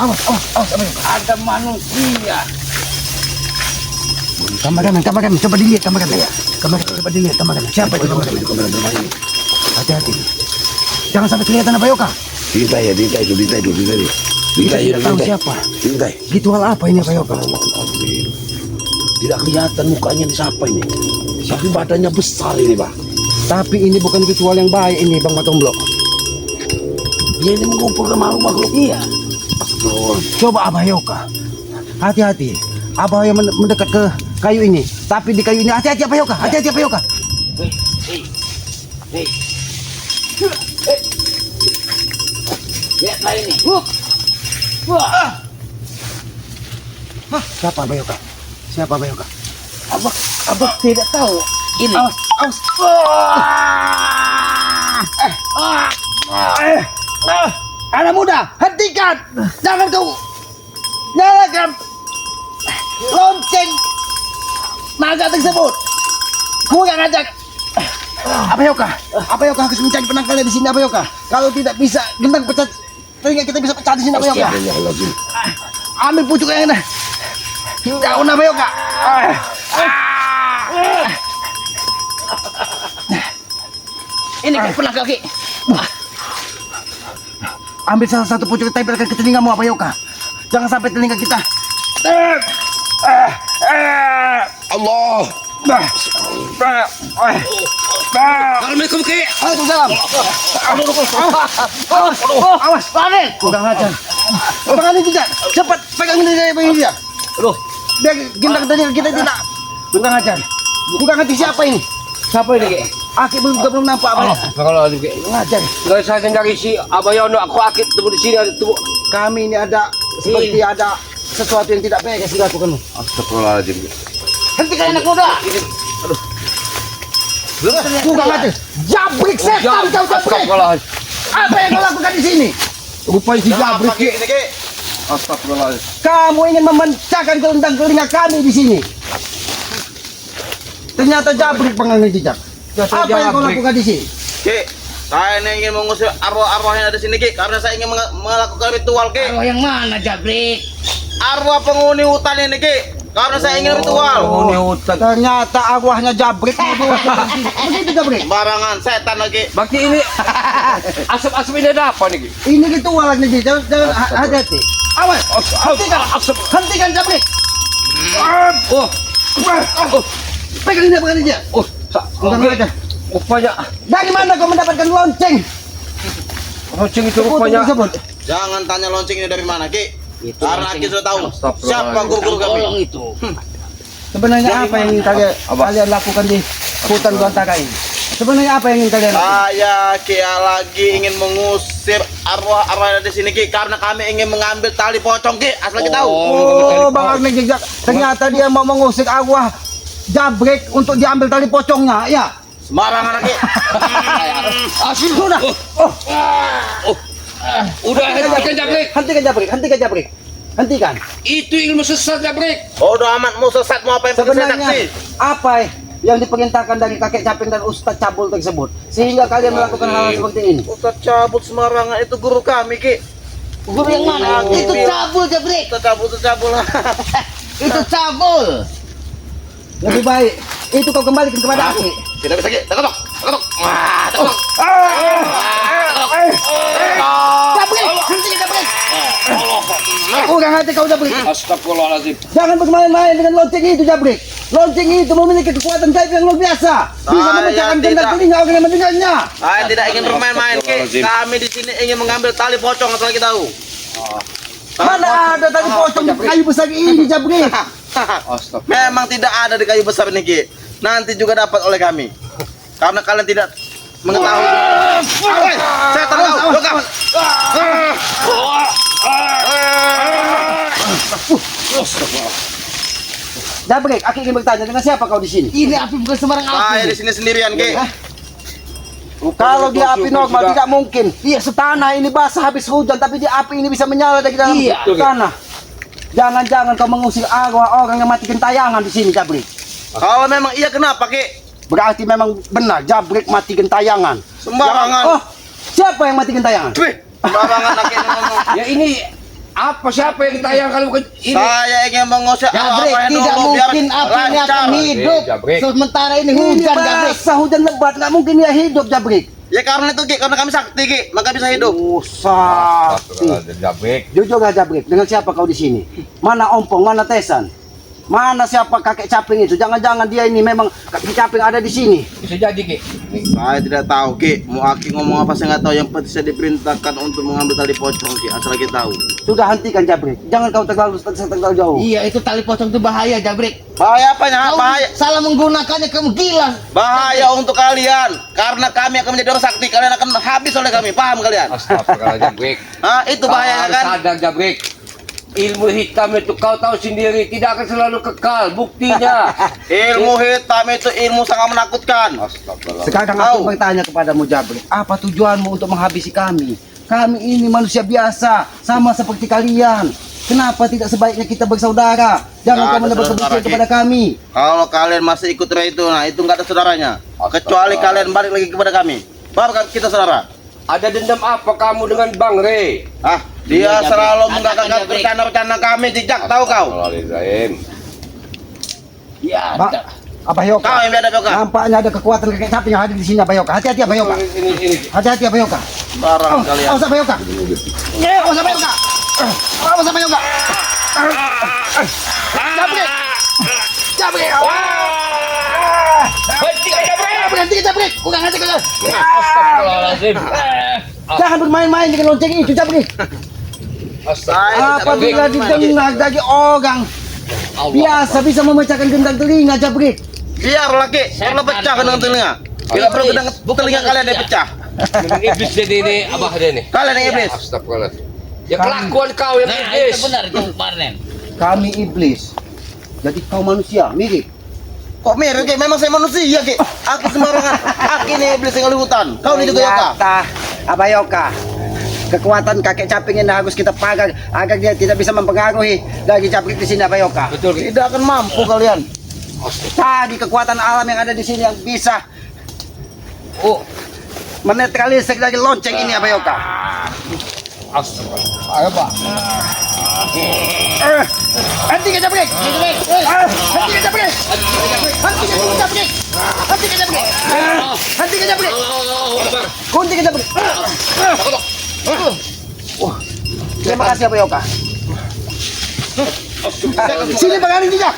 Awas, apa yuk? Ada manusia. Kameramen, coba dilihat kameramen ya. Coba dilihat kameramen. Siapa itu kameramen? Hati-hati. Jangan sampai kelihatan apa Yoka. Dintai itu. Kita tidak tahu siapa. Dintai. Ritual apa ini apa Yoka? Tidak kelihatan mukanya di siapa ini. Tapi badannya besar ini, Pak. Tapi ini bukan ritual yang baik ini Bang Matomblo. Dia ini mengumpulkan makhluk-makhluk. Iya. Astagfirullah. Coba Abah Yoka. Hati-hati. Abah yang mendekat ke kayu ini. Tapi di kayu ini hati-hati apa Yoka? Hati-hati apa Yoka? Hei. Lihatlah ini. Wah. Siapa Abah Yoka? Siapa Abah Yoka? Abah tidak tahu. Ini. Awas. Anak muda, hentikan! Jangan kau nyalakan lonceng naga tersebut. Kau yang ngajak. Apa Yoka harus mencari penangkalnya di sini apa Yoka? Kalau tidak bisa gendang pecah, telinga kita bisa pecah di sini apa Yoka? Ambil pucuk yang ini. Daun apa Yoka? Ini penangkal Ki. Ambil salah satu pucuk tempelkan ke telingamu apa Yoka? Jangan sampai telinga kita. Allah. Assalamualaikum Ki. Waalaikumsalam. Awas, Raden. Kurang ajar. Pegangan tidak. Cepat pegangin dia. Aduh. Biar gendang telinga kita tidak. Kurang ajar. Kurang hati siapa ini? Siapa ini Ki? Aki belum nampak apa? Kalau ada Ki. Ngajar. Kalau saya dari si Abayono, aku akit temu di sini temu. Kami ini ada seperti ada sesuatu yang tidak beres dilakukan. Astagfirullahaladzim. Hentikan anak muda. Kurang ajar. Jabrik setan kau jabrik. Apa yang kau lakukan di sini? Rupanya si Jabrik Ki. Astagfirullahaladzim. Kamu ingin memecahkan kelentang telinga kami di sini. Ternyata Jabrik penganggil jejak. Apa yang kau lakukan di sini? Ki, saya ini ingin mengusir arwah-arwah yang ada di sini Ki, karena saya ingin melakukan ritual Ki. Arwah yang mana Jabrik? Arwah penghuni hutan ini Ki, karena saya ingin ritual. Ini hutan. Ternyata arwahnya Jabrik. Begitu Jabrik. Barangan setan lagi. Bakti ini asap-asap ini ada apa nih Ki? Ini ritual lagi. Jangan hati-hati. Awas. Hentikan Jabrik. Oh. Pegang dia. Kurang ajar. Rupanya Dari mana kau mendapatkan lonceng? lonceng itu rupanya. Jangan tanya lonceng ini dari mana Ki. Itu Karena lonceng. Ki sudah tahu Astagfirullahaladzim. siapa guru-guru kami. itu. Sebenarnya apa yang ingin kalian lakukan di hutan Gontaka ini? Sebenarnya apa yang ingin kalian lakukan? Saya Ki lagi ingin mengusir arwah-arwah yang ada di sini Ki, karena kami ingin mengambil tali pocong Ki. Asal kita tahu. Oh, Bang Arnek jejak. Ternyata dia mau mengusir arwah Jabrik untuk diambil tali pocongnya, ya? Sembarangan Ki. Sudah. Udah hentikan Jabrik. Hentikan Jabrik. Hentikan. Itu ilmu sesat Jabrik. Bodoh amat, mau sesat mau apa yang penting saya Sebenarnya saksi. apa yang diperintahkan dari kakek Caping dan Ustadz Cabul tersebut sehingga kalian melakukan hal seperti ini? Ustaz cabut sembarangan, itu guru kami Ki. Guru yang mana? Itu Cabul Jabrik. Ustaz cabul. Itu Cabul. Lebih baik itu kau kembalikan kepada aku. Tidak bisa Ki, tekotok. Wah, tekotok. Jabrik, hentikan Jabrik. Kurang hati kau Jabrik. Astagfirullahaladzim. Jangan bermain-main dengan lonceng itu Jabrik. Lonceng itu memiliki kekuatan gaib yang luar biasa. Bisa memecahkan gendang telinga orang yang mendengarnya. Saya tidak ingin bermain-main Ki. Kami di sini ingin mengambil tali pocong asal kita tahu. Mana ada tadi pocong di kayu besar ini Jabrik? Memang tidak ada di kayu besar ini Ki. Nanti juga dapat oleh kami. Karena kalian tidak mengetahui. Saya tahu. Jabrik, aku ingin bertanya dengan siapa kau di sini? Ini api bukan sembarang Saya di sini sendirian Ki. Kalau dia api normal tidak mungkin. Iya, setanah ini basah habis hujan, tapi dia api ini bisa menyala dari dalam tanah. Jangan-jangan kau mengusir arwah orang yang mati gentayangan di sini, Jabrik. Kalau memang iya kenapa Ki? Berarti memang benar Jabrik mati gentayangan. Sembarangan. Oh, siapa yang mati gentayangan? Sembarangan lagi ngomong. Ya ini Apa siapa yang ditayang kalau bukan ini? Saya ingin mengusir Jabrik, tidak mungkin api ini akan hidup. Jabrik. Sementara ini hujan, Jabrik. Hujan lebat, nggak mungkin dia hidup, Jabrik. Ya karena itu Ki, karena kami sakti Ki, maka bisa hidup. Sakti. Jabrik. Jujur gak, Jabrik? Dengan siapa kau di sini? Mana Ompong, mana Tesan? Mana siapa kakek caping itu? Jangan-jangan dia ini memang kakek caping ada di sini. Bisa jadi Ki. Saya tidak tahu Ki, mau Aki ngomong apa saya nggak tahu. Yang penting saya diperintahkan untuk mengambil tali pocong Ki, asal kita tahu. Sudah hentikan, Jabrik. Jangan kau terlalu jauh. Iya, itu tali pocong itu bahaya, Jabrik. Bahaya apanya? Kau Bahaya. salah menggunakannya, kamu gila. Bahaya untuk kalian. Karena kami akan menjadi orang sakti, kalian akan habis oleh kami. Paham kalian? Astagfirullahaladzim, Jabrik. Hah, itu bahaya Kau kan? harus sadar, Jabrik. Ilmu hitam itu kau tahu sendiri tidak akan selalu kekal. Buktinya. Ilmu hitam itu ilmu sangat menakutkan. Astagfirullah. Sekarang aku bertanya kepadamu, Jabrik. Apa tujuanmu untuk menghabisi kami? Kami ini manusia biasa, sama seperti kalian. Kenapa tidak sebaiknya kita bersaudara? Jangan Nggak kau ada menebar saudara, kebencian Ki. kepada kami. Kalau kalian masih ikut itu, nah itu nggak ada saudaranya. Kecuali kalian balik lagi kepada kami. Baru kita saudara. Ada dendam apa kamu dengan Bang Re? Ah, dia selalu menggagalkan rencana-rencana kami, Jejak, tahu kau? Astagfirullahaladzim. Ya, Abah Yoka. Kau yang biada Yoka. Nampaknya ada kekuatan kakek caping yang ada di sini, Abah Yoka. Hati-hati, Abah Yoka. Ini. Hati-hati, Abah Yoka. Barang kalian. Awas, Abah Yoka. Awas, Abah Yoka. Awas, Abah Yoka. Jabrik. Jabrik. Berhenti, Jabrik. Bukan hati kalian. Astagfirullahaladzim. Jangan bermain-main dengan lonceng itu, Jabrik. Apabila didengar dari orang biasa bisa memecahkan gendang telinga, Jabrik. Biar lagi, kalau pecah dengan telinga. Bila perlu gendang telinga kalian dia pecah. Memang iblis jadi ini abah dia nih. Kalian yang iblis. Astagfirullahaladzim. Ya kelakuan kau yang nah iblis. itu benar itu kemarin. Kami iblis. Jadi kau manusia, mirip. Kok mirip Ki? Memang saya manusia Ki. Aku sembarangan. Aku ini iblis yang di hutan. Kau ini juga Yoka. Ternyata, Abah Yoka. Kekuatan kakek caping ini harus kita pagar agar dia tidak bisa mempengaruhi lagi Jabrik di sini, Abah Yoka. Betul Ki. Tidak akan mampu kalian. Tadi kekuatan alam yang ada di sini yang bisa menetralisir dari lonceng ini, Abah Yoka. Astagfirullah. Ayo Pak. Hentikan Jabrik. Hentikan Jabrik. Hentikan Jabrik. Hentikan Jabrik. Hentikan Jabrik. Hentikan Jabrik. Terima kasih, Abah Yoka. Sini pengaruh tidak?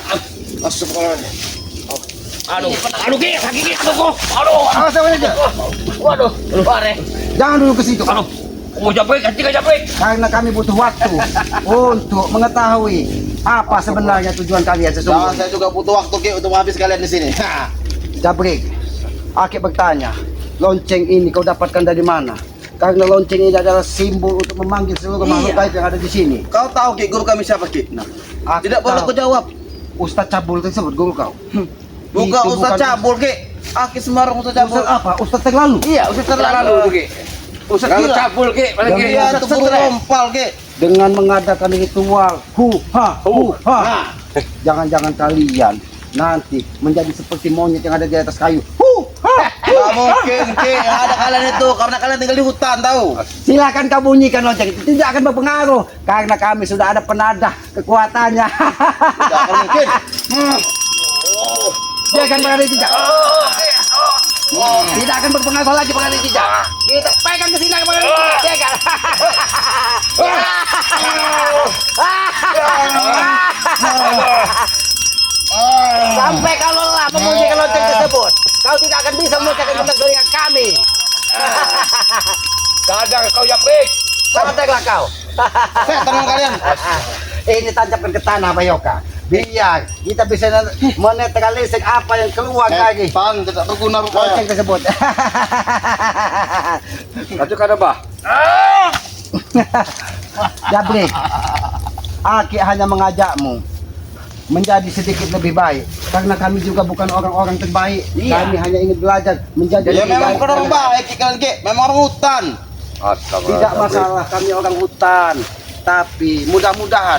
Aduh, Ki, kaki Ki, aduh, aduh, Awas aja. waduh, luar ya. Jangan dulu ke situ. Oh Jabrik, hentikan Jabrik. Karena kami butuh waktu untuk mengetahui apa sebenarnya tujuan kalian Jangan, sesungguhnya. saya juga butuh waktu Ki untuk menghabis kalian di sini. Jabrik, Aki bertanya, lonceng ini kau dapatkan dari mana? Karena lonceng ini adalah simbol untuk memanggil seluruh makhluk gaib yang ada di sini. Kau tahu Ki, guru kami siapa Ki? Aki Tidak boleh tahu. kau jawab. Ustadz Cabul tersebut guru kau. Bukan Itu Ustaz Cabul Ki. Aki sembarang Ustaz Cabul. Ustadz apa? Ustadz terlalu. Iya, Ustaz Terlalu terlalu. Ki. Ustaz Kalau gila. cabul Ki, paling Ki. Iya, itu guru rompal Ki. Dengan mengadakan ritual ha. Jangan-jangan kalian nanti menjadi seperti monyet yang ada di atas kayu. Gak mungkin Ki, yang ada kalian itu karena kalian tinggal di hutan tahu. Silakan kau bunyikan lonceng itu, tidak akan berpengaruh karena kami sudah ada penadah kekuatannya. Tidak akan mungkin. Dia akan berada di tidak. Tidak akan berpengaruh lagi berada di tidak. Kita pegang ke sini akan berada di tidak. Dia akan. Sampai kalau lelah membunyikan lonceng tersebut, kau tidak akan bisa memecahkan gendang telinga kami. Sadar kau Jabrik. Sadarlah kau. Saya tenang kalian. Ini tancapkan ke tanah, Bayoka. Biar kita bisa menetralisir apa yang keluar lagi. Pan tidak berguna rupanya. Lonceng tersebut. Lanjutkan Abah. Jabrik, Aki hanya mengajakmu menjadi sedikit lebih baik karena kami juga bukan orang-orang terbaik. Iya. Kami hanya ingin belajar menjadi Ya lebih memang baik. bukan orang baik Ki, kalian Ki. Memang orang hutan. Tidak masalah kami orang hutan, tapi mudah-mudahan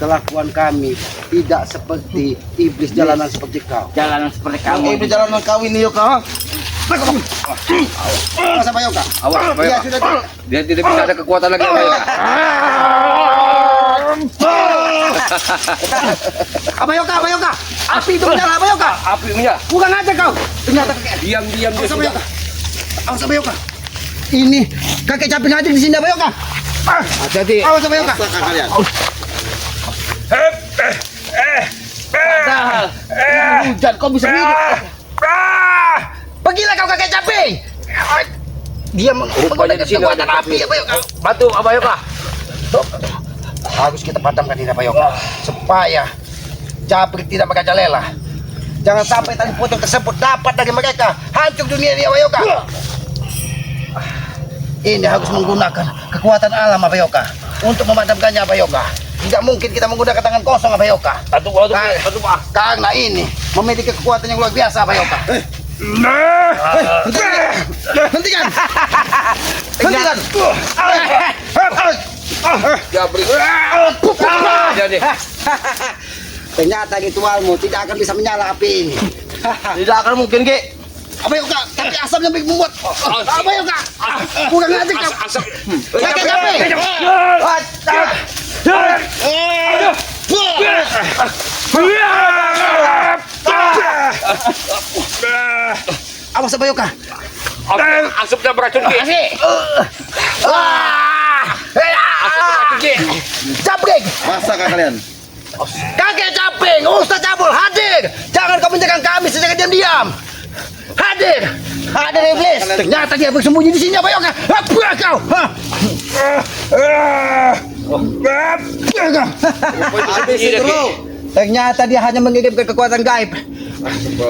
kelakuan kami tidak seperti iblis jalanan seperti kau. Jalanan seperti Kamu kamu. ini jalanan kau ini Yoka. Masa Bayoka? Awas Iya Bayoka. sudah. Dia tidak bisa ada kekuatan lagi Bayoka. Abayoka, Abayoka. Api itu menyala, Abayoka. Api punya. Bukan aja kau. Ternyata kakek. Diam dia Awas sudah. Abayoka. Awas Abayoka. Ini kakek caping aja di sini Abayoka. Hati-hati. Awas Abayoka. Rasakan kalian. Padahal hujan kau bisa hidup. Pergilah kau kakek caping. Dia menggunakan di sini kekuatan ada api Abayoka. Bantu Abayoka. Harus kita padamkan ini Abayoka supaya Jabrik tidak merajalela. Jangan sampai tali pocong tersebut dapat dari mereka. Hancur dunia ini Abayoka. Ini harus menggunakan kekuatan alam Abayoka untuk memadamkannya Abayoka. Tidak mungkin kita menggunakan tangan kosong Abayoka. Bantu Pak. Karena ini memiliki kekuatan yang luar biasa Abayoka. Hentikan! Hentikan! Jabrik. Jadi. Ternyata ritualmu tidak akan bisa menyala api ini. Tidak akan mungkin, Ki. Abayoka, tapi asamnya membuat. Abayoka, kurang aja kau. Asap. Kakek capek. Awas Abayoka. Asapnya beracun Ki. Asap beracun Ki. Jabrik, Rasakan kalian. kakek caping, Ustaz Cabul hadir. Jangan kau menjaga kami secara diam-diam. Hadir, hadir iblis. Ternyata dia bersembunyi di sini Abayoka. Apa kau? Habis itu dulu. Ternyata dia hanya mengirimkan kekuatan gaib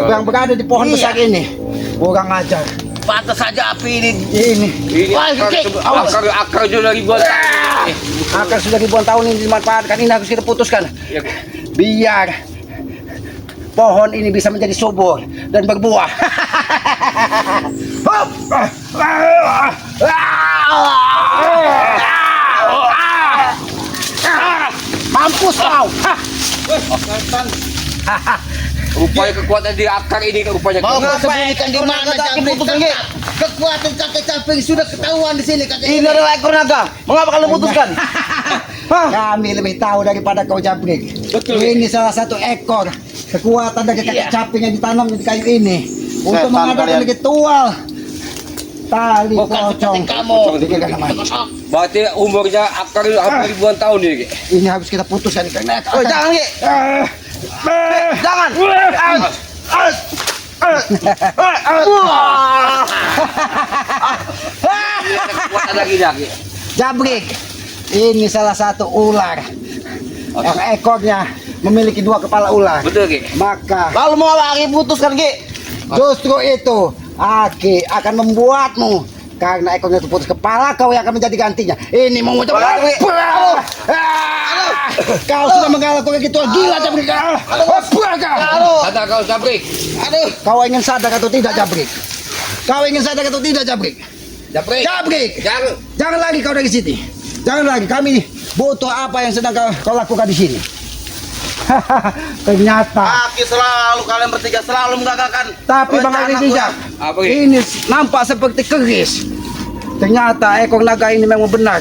yang berada di pohon besar ini. Kurang ajar. Pantas saja api ini. Ini Ini Wah, Ki. akar sudah ribuan tahun ini. akan sudah ribuan tahun ini dimanfaatkan. Ini harus kita putuskan. Ya, Ki. Biar pohon ini bisa menjadi subur dan berbuah. Hop! Mampus kau! Rupanya kekuatan di akar ini rupanya. Mau kau Ngapain sembunyikan di kau mana naga Jabrik? putuskan, Ki? Kekuatan kakek caping sudah ketahuan di sini kakek. Ini adalah ekor naga. Mengapa kalian putuskan? Kami lebih tahu daripada kau Jabrik. Ini salah satu ekor kekuatan dari kakek caping yang ditanam di kayu ini untuk Setan mengadakan kalian. ritual tali Bukan pocong. seperti kamu. Dikira namanya. Berarti umurnya akar hampir ribuan tahun ini Ki. Ini harus kita putuskan karena Oh, jangan, Ki. Jangan. Ini ada kekuatan lagi dah Ki. Jabrik, ini salah satu ular yang ekornya memiliki 2 kepala ular. Betul Ki. Maka Lalu mau lagi putuskan, Ki. justru itu Aki akan membuatmu karena ekornya terputus kepala kau yang akan menjadi gantinya. Ini mau mencoba. Kau sudah mengalahkan ritual gila Jabrik. Kata kau Jabrik. Kau ingin sadar atau tidak Jabrik? Kau ingin sadar atau tidak Jabrik? Jabrik. Jabrik, Jangan. jangan lagi kau dari sini. Jangan lagi. Kami butuh apa yang sedang kau lakukan di sini. Ternyata. Aki selalu kalian bertiga selalu menggagalkan. Tapi Bang Ali rencanaku Dijak, yang- Apa Ki? ini nampak seperti keris. Ternyata ekor naga ini memang benar.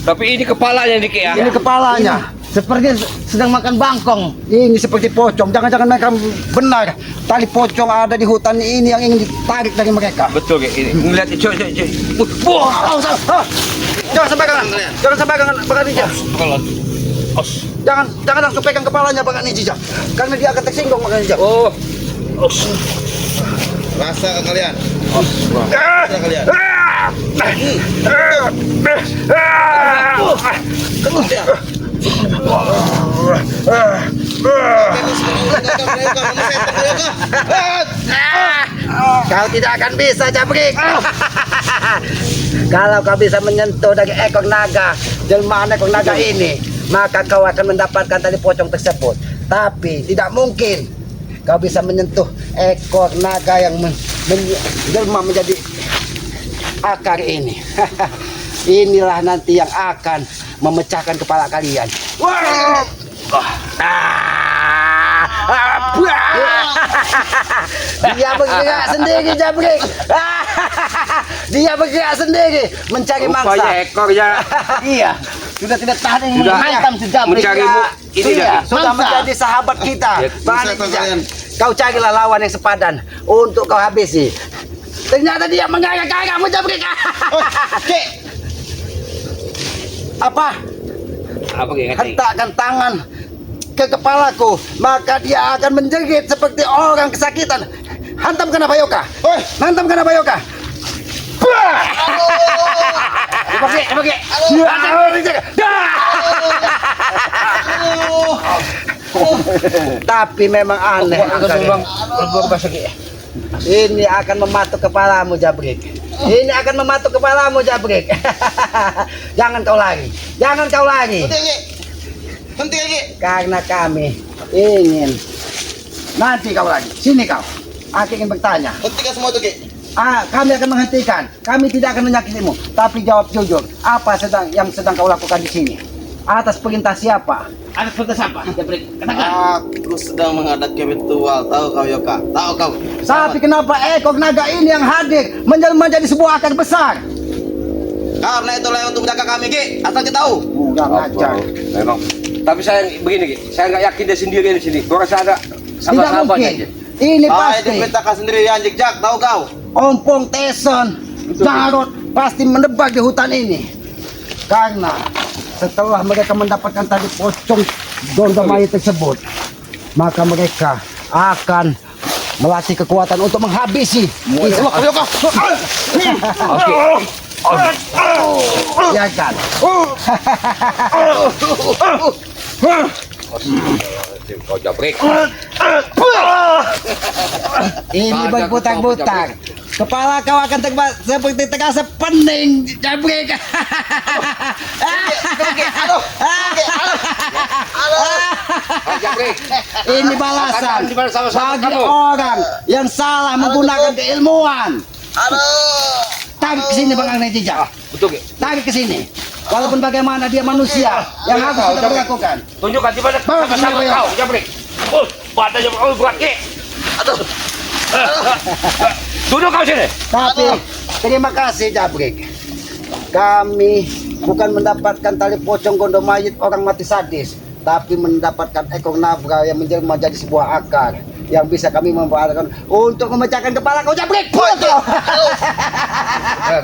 Tapi ini kepalanya nih Ki ya. Ini kepalanya. Seperti sedang makan bangkong. Ini seperti pocong. Jangan-jangan mereka benar. Tali pocong ada di hutan ini yang ingin ditarik dari mereka. Betul Ki. Ini ngeliat cuy. Wah, jangan sampai kan. Jangan sampai kan Bang Dijak. Jangan langsung pegang kepalanya Bang Dijak. Karena dia akan tersinggung Bang Dijak. Oh. Rasakan kalian. Rasakan kalian. Kau tidak akan bisa Jabrik. Kalau kau bisa menyentuh dari ekor naga, jelmaan ekor naga ini, maka kau akan mendapatkan tali pocong tersebut. Tapi tidak mungkin kau bisa menyentuh ekor naga yang menjelma menjadi akar ini. Inilah nanti yang akan memecahkan kepala kalian. Dia bergerak sendiri Jabrik. Dia bergerak sendiri mencari mangsa. Rupanya ekornya. Iya. sudah tidak tahan yang Sudah menghantam si Jabrik. mencarimu. Ini Iya, jadi. sudah menjadi sahabat kita. Ya, Bang bisa Dijak, kalian. kau carilah lawan yang sepadan untuk kau habisi. Ternyata dia menggagak-gagakmu Jabrik. Cek. Apa? Apa yang ngerti? Hentakkan tangan ke kepalaku, maka dia akan menjerit seperti orang kesakitan. Hantam kena Bayoka. Hantam kena Bayoka. Pakai. Tapi memang aneh. Ini akan mematuk kepalamu Jabrik. Ini akan mematuk kepalamu Jabrik. Jangan kau lari. Jangan kau lari. Henti lagi. Karena kami ingin. Nanti kau lagi. Sini kau. Aku ingin bertanya. Hentikan semua itu, Ki. Kami akan menghentikan. Kami tidak akan menyakitimu. Tapi jawab jujur. Apa yang sedang kau lakukan di sini? Atas perintah siapa? Anak perintah siapa? Jabrik. Katakan. Aku sedang menghadapi ritual. Tahu kau, Yoka? Tahu kau? Tapi kenapa ekor naga ini yang hadir menjadi sebuah akar besar? Karena itulah yang untuk menjaga kami, Ki. Asal kita tahu. Enggak ngajar. Memang. Tapi saya begini, Ki. Saya nggak yakin dia sendiri di sini. Gua rasa ada Tidak sahabat-sahabat mungkin. aja. Ini Saya pasti diperintahkan sendirian, Jak. Tahu kau? Ompong Teson Jarot pasti menebak di hutan ini. Karena setelah mereka mendapatkan tadi pocong Gondomai tersebut, maka mereka akan melatih kekuatan untuk menghabisi. Ya kan? Kau Jabrik. Ini berputar-putar. Kepala kau akan seperti terasa pening, Jabrik. Jabrik. Ini balasan Di mana sama-sama bagi kamu? orang yang salah menggunakan keilmuan. Aduh. Tarik ke sini Bang Agnes Jejak. Betul, Ki. Tarik ke sini. Walaupun bagaimana dia manusia yang harus kita lakukan. Tunjukkan di mana Bawa ke sama-sama sini, kau, Jabrik. Oh, badannya berat, Ki. Aduh. Duduk kau sini. Tapi terima kasih Jabrik. Kami bukan mendapatkan tali pocong Gondomayit orang mati sadis, tapi mendapatkan ekor nabra yang menjelma jadi sebuah akar yang bisa kami manfaatkan untuk memecahkan kepala kau Jabrik. Pulang.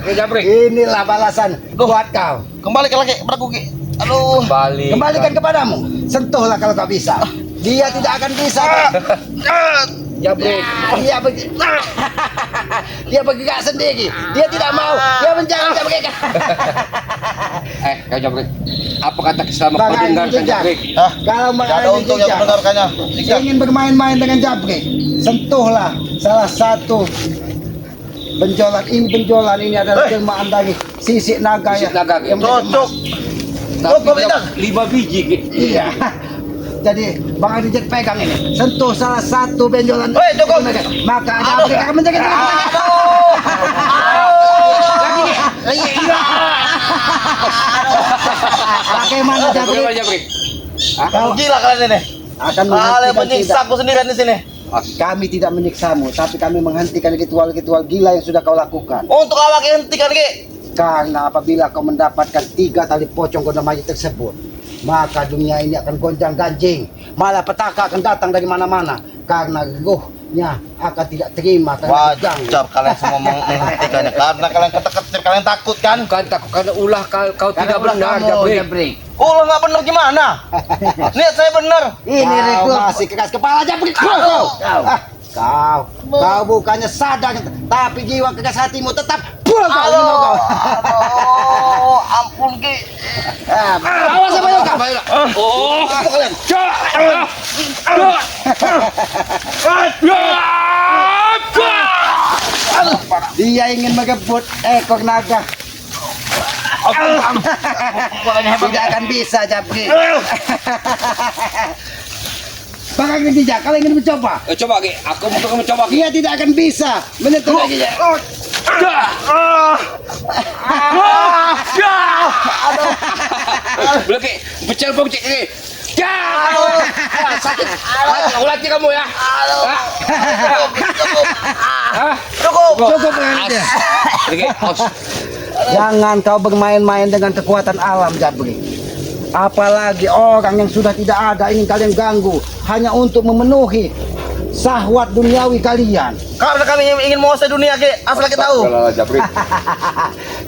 Jabrik. Inilah balasan buat kau. Kembalikan lagi padaku, Ki. Aduh. Kembalikan kepadamu. Sentuhlah kalau kau bisa. Dia tidak akan bisa. Jabrik. Dia bergerak sendiri. Dia tidak mau. Dia mencari Jabrik. Kau Jabrik. Apa kata selama Bang kau dengarkan Agnes Jejak. Jabrik? Kalau Bang Tidak ada Agnes untung yang Jejak mendengarkannya. Jak. ingin bermain-main dengan Jabrik, sentuhlah salah satu benjolan ini. Benjolan ini adalah jelmaan dari sisik naga Sisik naga, yang Cocok. Tapi Kau bilang. 5 biji, Ki. Iya. Jadi Bang Agnes Jejak pegang ini, sentuh salah satu benjolan. Woi, cukup. Maka Jabrik akan menjadi bagaimana Jabrik? Bagaimana Jabrik? Kau Gila kalian ini. akan Kalian menghentikan menyiksa tidak. aku sendirian di sini. Kami tidak menyiksamu, tapi kami menghentikan ritual-ritual gila yang sudah kau lakukan. Untuk awak hentikan, Ki. Karena apabila kau mendapatkan 3 tali pocong Gondomayit tersebut, maka dunia ini akan gonjang ganjing. Malapetaka akan datang dari mana-mana. Karena ruhnya akan tidak terima. Wajar kalian semua menghentikannya. Karena kalian ketek-ketek, kalian takut kan? Bukan takut karena ulah kau tidak benar, Jabrik. Oh, nggak benar gimana? Niat saya benar. Ini rekrut masih keras kepala Jabrik. Kau bukannya sadar, tapi jiwa keras hatimu tetap buang kau. Aduh, ampun, Ki. Awas sama Yoka. Oh, Kalian. Dia ingin merebut ekor naga. Tidak akan bisa, Jabrik. Bang Agnes Jejak, kalian ingin mencoba? coba, Ki. Aku mau mencoba, Ki. Dia tidak akan bisa menyentuh lagi. Belum, Ki. Pecel bocek, Ki. Sakit. Ulatnya kamu ya. Cukup. Cukup Bang Agnes. Ki, aus. Jangan kau bermain-main dengan kekuatan alam, Jabrik. Apalagi orang yang sudah tidak ada ingin kalian ganggu hanya untuk memenuhi syahwat duniawi kalian. Karena kami ingin menguasai dunia Ki, asal kita tahu. Kalau Japri.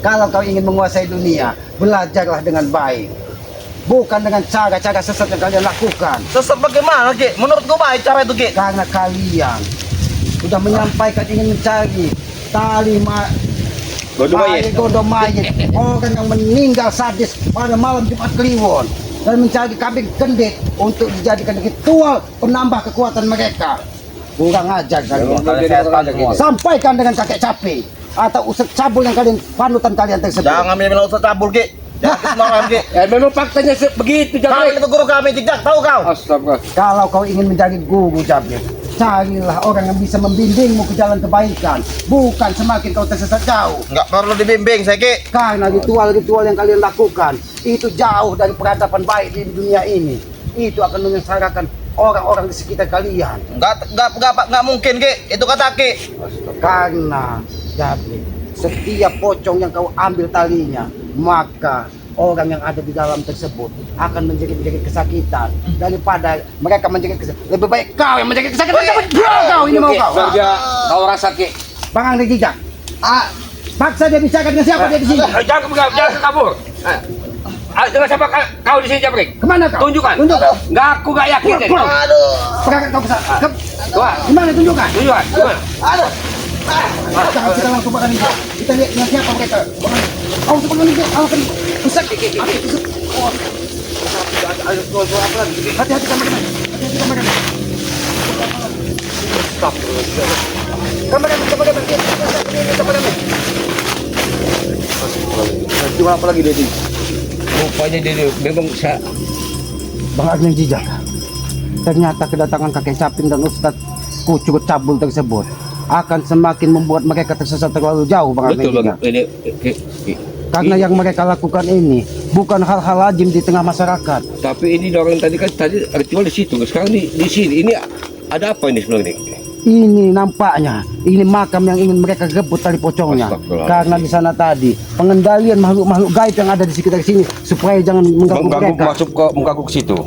Kalau kau ingin menguasai dunia, belajarlah dengan baik. Bukan dengan cara-cara sesat yang kalian lakukan. Sesat bagaimana Ki? Menurutku baik cara itu Ki. Karena kalian sudah menyampaikan ingin mencari tali godong mayit orang yang meninggal sadis pada malam Jumat Kliwon dan mencari kambing kendit untuk dijadikan ritual penambah kekuatan mereka. Kurang ajar kalian. Sampaikan dengan kakek caping atau usut cabul yang kalian panutan kalian tersebut. Jangan bilang usah cabul Ki. Jangan sembarangan Ki. Memang faktanya begitu Kau Japri. itu guru kami tidak tahu kau. Astaga. Kalau kau ingin menjadi guru Jabir, carilah orang yang bisa membimbingmu ke jalan kebaikan, bukan semakin kau tersesat jauh. Enggak perlu dibimbing saya Ki. Karena ritual-ritual yang kalian lakukan itu jauh dari peradaban baik di dunia ini. Itu akan menyengsarakan orang-orang di sekitar kalian. Enggak mungkin Ki. Itu kata Ki. Karena Jabir, setiap pocong yang kau ambil talinya, maka orang yang ada di dalam tersebut akan menjadi kesakitan daripada mereka menjadi kesakitan. Lebih baik kau yang menjadi kesakitan. Kau ini mau kau. Kau rasa Ki. Bang Anggi Jijak. Paksa dia bicara dengan siapa dia di sini? Jangan kabur. Dengan siapa kau di sini Japri? Kemana kau? Tunjukkan. Tunjukkan. Enggak, aku enggak yakin. Aduh. Perangkat kau kesana. Coba. Gimana tunjukkan? Tunjukkan. Aduh. Jangan kita langsung makan ini. Kita lihat dengan siapa mereka. Kau sebelum ini, kau akan pusat. Hati-hati sama dengan. Hati-hati sama dengan. Stop. Kamera. Cuma apa lagi dia ini? Rupanya dia memang Bang Ageng Jijak. Ternyata kedatangan kakek Saping dan Ustadz Kucurut Cabul tersebut akan semakin membuat mereka tersesat terlalu jauh, Bang Ageng betul Jijak. Bang. Karena yang mereka lakukan ini bukan hal-hal lazim di tengah masyarakat. Tapi ini orang tadi ritual di situ. Sekarang di sini. Ini ada apa ini sebenarnya? Ini nampaknya ini makam yang ingin mereka rebut tali pocongnya. Astagfirullah. Karena di sana tadi pengendalian makhluk-makhluk gaib yang ada di sekitar sini supaya jangan mengganggu mereka. Mengganggu ke situ.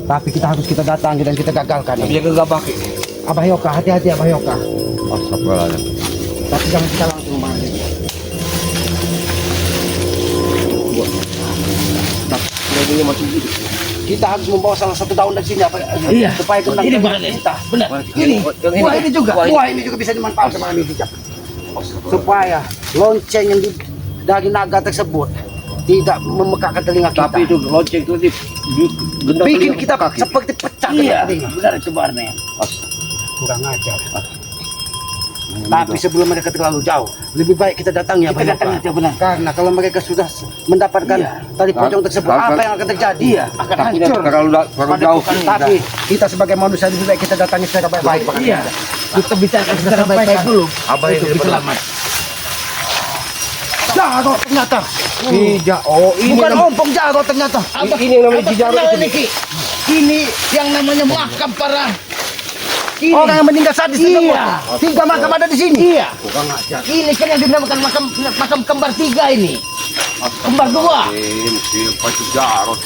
Tapi kita datangi dan kita gagalkan. Tapi jangan nggak pakai. Abah Yoka, hati-hati Abah Yoka. Astagfirullah. Tapi jangan kita langsung mengambil. Ini masih hidup. Kita harus membawa salah satu daun dari sini Iya. supaya kena Ini bahan kita. Benar. Ini, Yang ini. buah ini juga bisa dimanfaatkan sama ini bijak. Supaya lonceng yang dari naga tersebut tidak memekakkan telinga kita. Tapi itu lonceng itu gendang bikin telinga kita kaki. seperti pecah Iya. telinga. Benar itu bahannya. Kurang ajar. Tapi sebelum mereka terlalu jauh, lebih baik kita datangi ya, Kita datangi aja, benar. Karena kalau mereka sudah mendapatkan Iya. tali pocong tersebut, Kan- apa yang akan terjadi? Iya. Akan Tapi hancur. terlalu jauh. Tapi kita sebagai manusia lebih baik kita datangi secara baik-baik. Pak. Iya. Kita bicarakan secara sampaikan. baik-baik dulu. Abah ini Untuk selamat. Jago ternyata. Tidak. Oh ini Bukan ompong jago ternyata. ini yang namanya Cijaro Ini itu. Ki. Ini yang namanya makam para. Ini. Orang yang meninggal sadis tersebut. Iya. 3 makam ada di sini. Iya. Ini kan yang dinamakan makam kembar 3 ini. Kembar 2. Ini Pak Cijaro.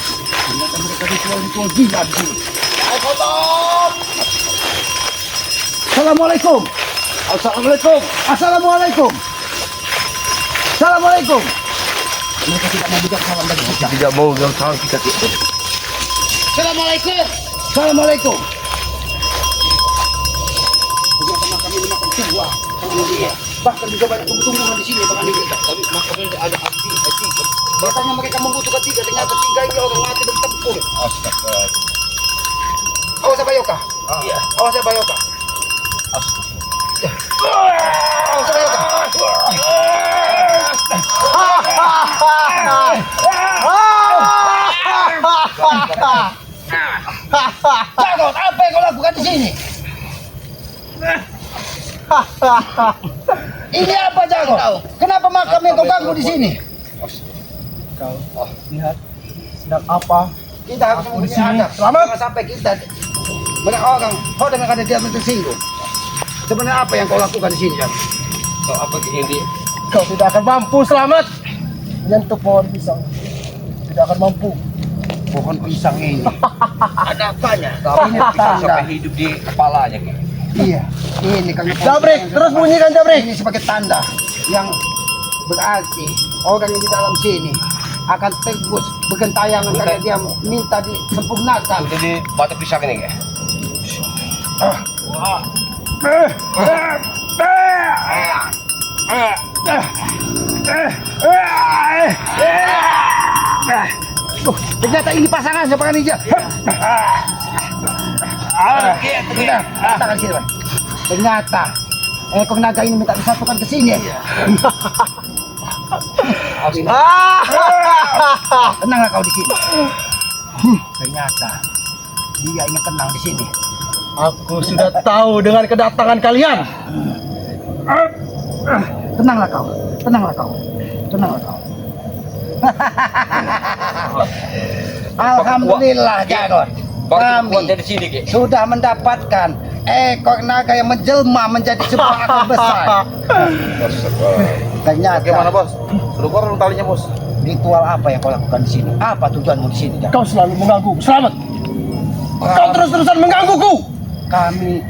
Assalamualaikum. Assalamualaikum. Assalamualaikum. Assalamualaikum. Mereka tidak mau bicara salam dari kita. Tidak mau yang salah kita. Assalamualaikum. Assalamualaikum. Ternyata makam ini makam tua. Iya. Bahkan juga banyak tumbuh-tumbuhan di sini, Bang Andi. Tapi makamnya ada api. Katanya mereka membutuhkan 3, ternyata 3 ini orang mati dan tempur. Astaga. Awas ya Bayoka. Iya. Awas ya Bayoka. Awas ya Bayoka. Jagot, apa yang kau lakukan di sini? Ini apa Jagot? Kenapa makam yang kau ganggu di sini? Lihat sedang apa? Kita harus mempunyai adab. Jangan sampai kita mereka orang yang ada di atas tersinggung. Sebenarnya apa yang kau lakukan di sini, Jan? Kau apa ini? Kau tidak akan mampu selamat menyentuh pohon pisang. Tidak akan mampu. pohon pisang ini. Ada apanya? Ini Pisang tanda. sampai hidup di kepalanya. Ki. Iya, ini kan Jabrik, terus bunyikan jabrik. Ini sebagai tanda yang berarti orang yang di dalam sini akan tebus bergentayangan karena dia minta disempurnakan. Udah di batu pisang ini. Ki. Ternyata ini pasangan sepakan hijau. Tangan sini, Bang. Ternyata ekor naga ini minta disatukan ke sini. Tenanglah kau di sini. Ternyata dia ingin tenang di sini. Aku sudah tahu dengan kedatangan kalian. Tenanglah kau, tenanglah kau, tenanglah kau. Alhamdulillah, Jarod. Kami Dari sini, Ki. sudah mendapatkan ekor naga yang menjelma menjadi sebuah akar besar. Bagaimana Ternyata bos? Suruh korong talinya bos. ritual apa yang kau lakukan di sini? Apa tujuanmu di sini, Jarod? Kau selalu mengganggu. Selamat. Kau terus-terusan menggangguku. Kami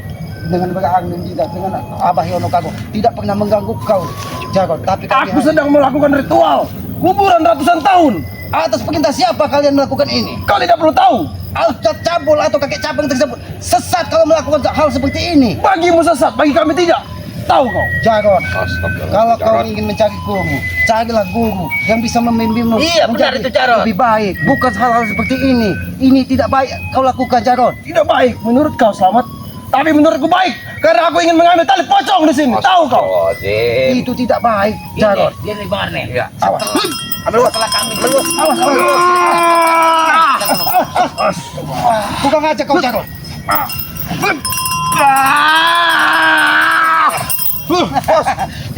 dengan berangin tidak dengan Abah Yono Kago tidak pernah mengganggu kau, Jarod. Tapi kami Aku sedang melakukan ritual kuburan ratusan tahun. atas perintah siapa kalian melakukan ini? Kau tidak perlu tahu. Ustadz Cabul atau kakek cabang tersebut sesat kalau melakukan hal seperti ini. Bagimu sesat, bagi kami tidak. Tahu kau? Jarod, Astagfirullah. kalau kau Jarod. ingin mencari guru, carilah guru yang bisa membimbingmu. Iya, benar menjadi itu, Jarod. Lebih baik, bukan hal-hal seperti ini. Ini tidak baik kau lakukan, Jarod. Tidak baik menurut kau Selamat. Tapi menurutku baik karena aku ingin mengambil tali pocong di sini. Tahu kau? Astagfirullahaladzim. Itu tidak baik, Jarod. Dia nih banget nih. Iya. Awas. Ambil setelah kami. Awas, awas. Bukan aja kau, Jarod.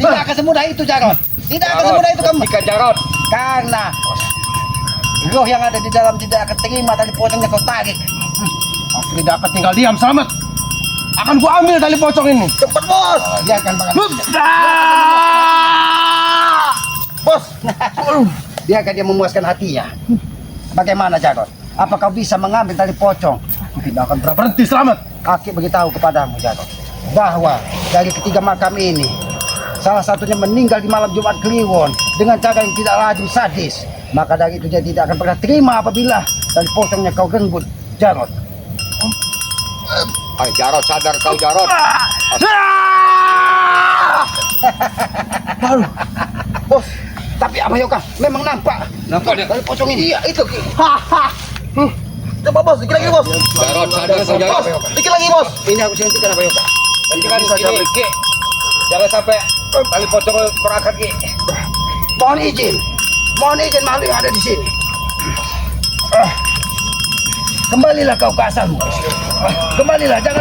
Tidak akan semudah itu, Jarod. Tidak akan semudah itu kamu. Jika Jarod. Karena roh yang ada di dalam tidak akan terima tali pocongnya kau tarik. Aku tidak akan tinggal diam Selamat. Akan ku ambil tali pocong ini. Cepat, bos. Biarkan Bang. Bos. Biarkan dia memuaskan hatinya. Bagaimana, Jarod? Apa kau bisa mengambil tali pocong? Aku tidak akan pernah Berhenti Selamat. Aki beritahu kepadamu, Jarod, bahwa dari ketiga makam ini salah satunya meninggal di malam Jumat Kliwon dengan cara yang tidak lazim sadis. Maka dari itu dia tidak akan pernah terima apabila tali pocongnya kau renggut, Jarod. Hai Jarod, sadar kau Jarod. Bos, tapi Abah Yoka memang nampak Nampak dia? tali pocong ini. Iya, itu. Coba bos, dikit lagi bos. Jarod, sadar kau Jarod. Dikit lagi bos. Ini aku hentikan Abah Yoka. Hentikan ini, Ki. Jangan sampai tali pocong berangkat, Ki. Mohon izin makhluk yang ada di sini. Kembalilah kau ke asalmu. Kembalilah, jangan.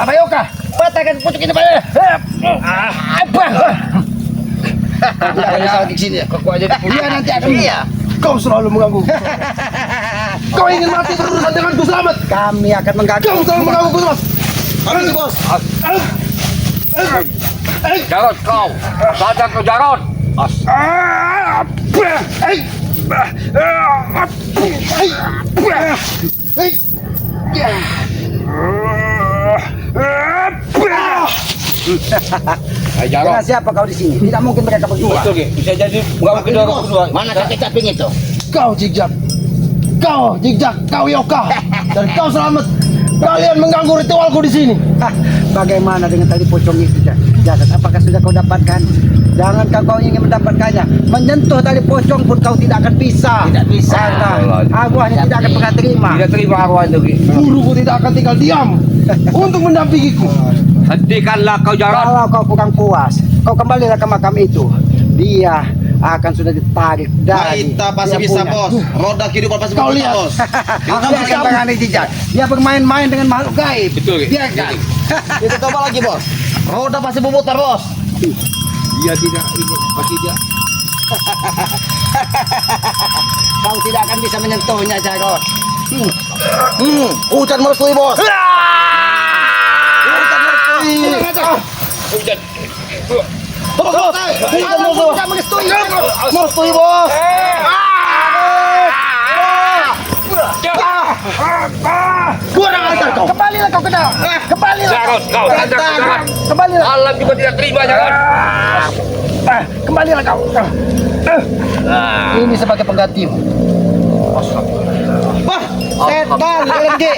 Abah Yoka, patahkan pucuk ini pada. Apa? Tidak akan bisa lagi sini ya. Kau aja di Iya, nanti akan. Iya. Kau selalu mengganggu. Kau ingin mati berurusan denganku Selamat. Kami akan mengganggu. Kau selalu menggangguku Selamat. Berhenti bos. Jarod kau. Sadar kau Jarod. Hai Jarod. Dengan siapa kau di sini? Tidak mungkin mereka berdua. Betul, Ki. Bisa jadi mengganggu kedua orang berdua. Mana kakek caping itu? Kau Jigjak, kau Yoka, dan kau Selamat. Kalian mengganggu ritualku di sini. Bagaimana dengan tali pocong itu, Jagat? Apakah sudah kau dapatkan? Jangan kau ingin mendapatkannya. Menyentuh tali pocong pun kau tidak akan bisa. Tidak bisa. Karena arwahnya tidak akan pernah terima. Tidak terima arwah itu, Ki. Guruku tidak akan tinggal diam untuk mendampingiku. Hentikanlah kau Jarod. Kalau kau kurang puas, kau kembalilah ke makam itu. Dia akan sudah ditarik dari Kita pasti dia bisa punya. bos. Roda kehidupan pasti Kau bisa lihat. bos. Dia akan berani Jijak. Dia bermain-main dengan makhluk gaib. Betul, Ki. Biarkan. Kita coba lagi bos. Roda pasti memutar bos. Dia tidak ini, pasti dia. Kau tidak akan bisa menyentuhnya, Jarod. Hujan merestui bos. Kurang ajar kau. Kembalilah kau ke dalam. Kembalilah. Jarot, kau sadar, Jarot. Kembalilah. Alam juga tidak terima, Jarot. Kembalilah kau. Ini sebagai penggantimu. Wah, setan lagi.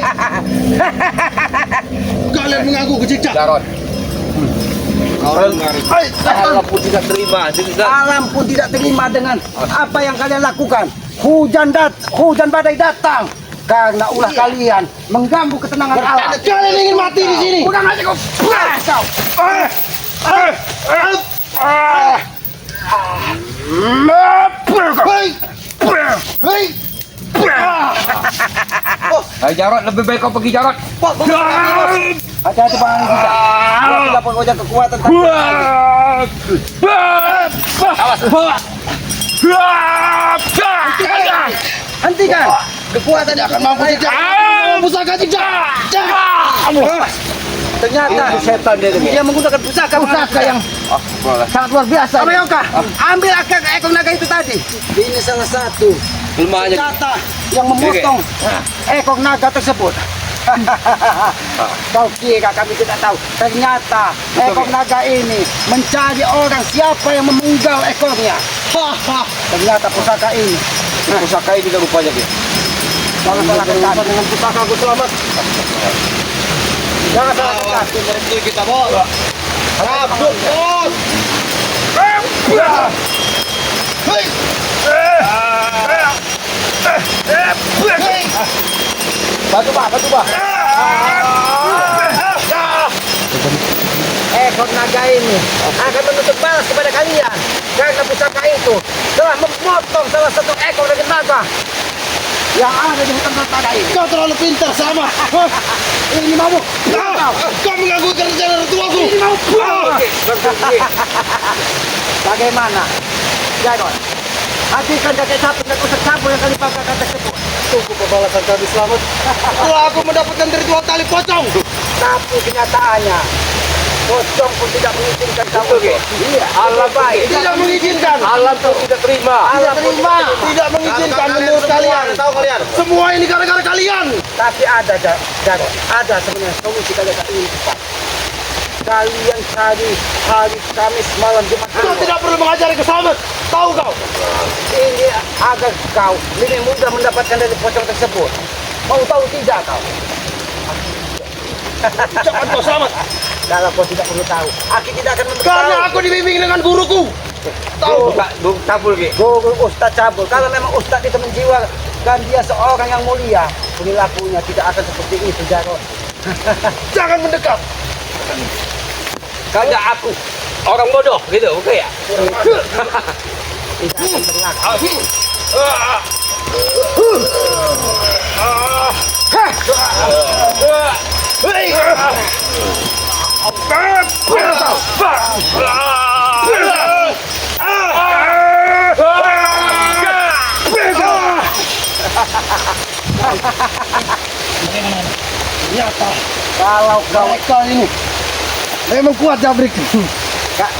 Kalian mengaku kejejak. Jarot. Alam pun tidak terima. Alam pun tidak terima dengan apa yang kalian lakukan. Hujan badai datang karena ulah kalian mengganggu ketenangan alam. Kalian ingin mati di sini. Kurang aja kau. Hei. Hai Jarot, lebih baik kau pergi Jarot. Hati-hati Bang Rizal. Kau dapat wajah kekuatan. Hentikan. Kekuatan Akan mampu jejak. Pusaka jejak. ternyata Setan dia menggunakan pusaka yang sangat luar biasa. Amayongka, ambil ekor naga itu tadi. Ini salah satu Kelemahannya. senjata yang memotong ekor naga tersebut. Kau kira kami tidak tahu? Ternyata ekor naga ini mencari orang siapa yang memenggal ekornya. Ternyata pusaka ini. Pusaka ini kan rupanya dia. Jangan salahkan dengan pusaka aku selamat. Jangan salahkan. Berhenti kita bawa. Abdul bos. Batu bah. Ekor naga ini akan menuntut balas kepada kalian karena pusaka itu telah memotong salah satu ekor dari naga yang ada di hutan naga ini. Kau terlalu pintar sama. Ini mau Kau mengganggukan rencana ritualku. ini mau bagaimana? Jagon, hatikan kakek sapu dan usah campur yang kali pakai kata tersebut. Tunggu pembalasan kami selamat. Setelah aku mendapatkan ritual tali pocong. Tapi kenyataannya pocong pun tidak mengizinkan kamu. Iya, Alam baik. Tidak mengizinkan. Alam pun tidak terima. Tidak terima. Tidak mengizinkan menurut kalian. Tahu kalian? Semua ini gara-gara kalian. tapi ada Jagon, ada sebenarnya solusi kalian tak ingin cepat. Kalian cari hari Kamis malam Jumat. Kau tidak perlu mengajari ke selamat. Tahu kau? Ini agar kau lebih mudah mendapatkan dari pocong tersebut. Mau tahu tidak kau? Jangan kau selamat. Kalau kau tidak perlu tahu, aku tidak akan memberitahu. Karena aku dibimbing dengan guruku. Tahu tak? Tabul ke? Guru Ustadz Cabul, kalau memang Ustadz itu menjiwakan dia seorang yang mulia, perilakunya tidak akan seperti itu, Jarod. Jangan mendekat. Karena aku orang bodoh gitu, oke ya? Tidak akan berlaku. Kalau kau Mereka ini memang kuat Jabrik.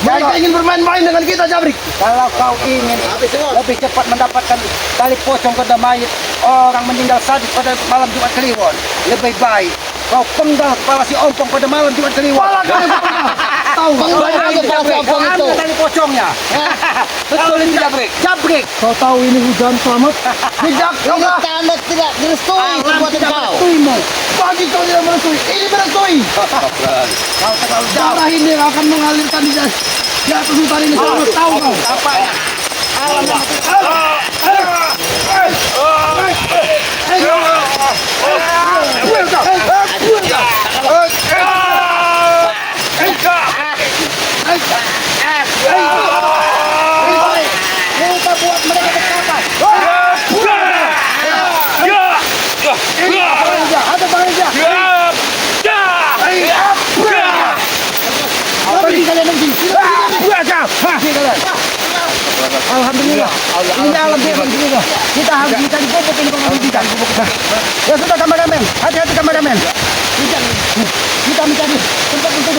Mereka ingin bermain-main dengan kita Jabrik. Kalau kau ingin lebih cepat mendapatkan tali pocong pada mayat orang meninggal sadis pada malam Jumat Kliwon, lebih baik kau penggal kepala si ompong pada malam Jumat Kliwon. Tahu kepala si ompong itu. Ambil tali pocongnya. Betul ini Jabrik. Jabrik. Kau tahu ini hujan selamat. Tidak, tanda tidak direstui perbuatan kau. Bagi kau tidak merestui, ini merestui. Kau terlalu jauh. Darah ini akan mengalirkan di atas hutan ini selamat. Tahu kau? Apa? Alam yang kita buat mereka berkata. Ada bangsa. Apa ini kalian nanti? Alhamdulillah. Ini alam dia begini. Kita harus kita dipupuk ini kalau kita. Ya sudah kameramen. Hati-hati kameramen. Kita mencari tempat untuk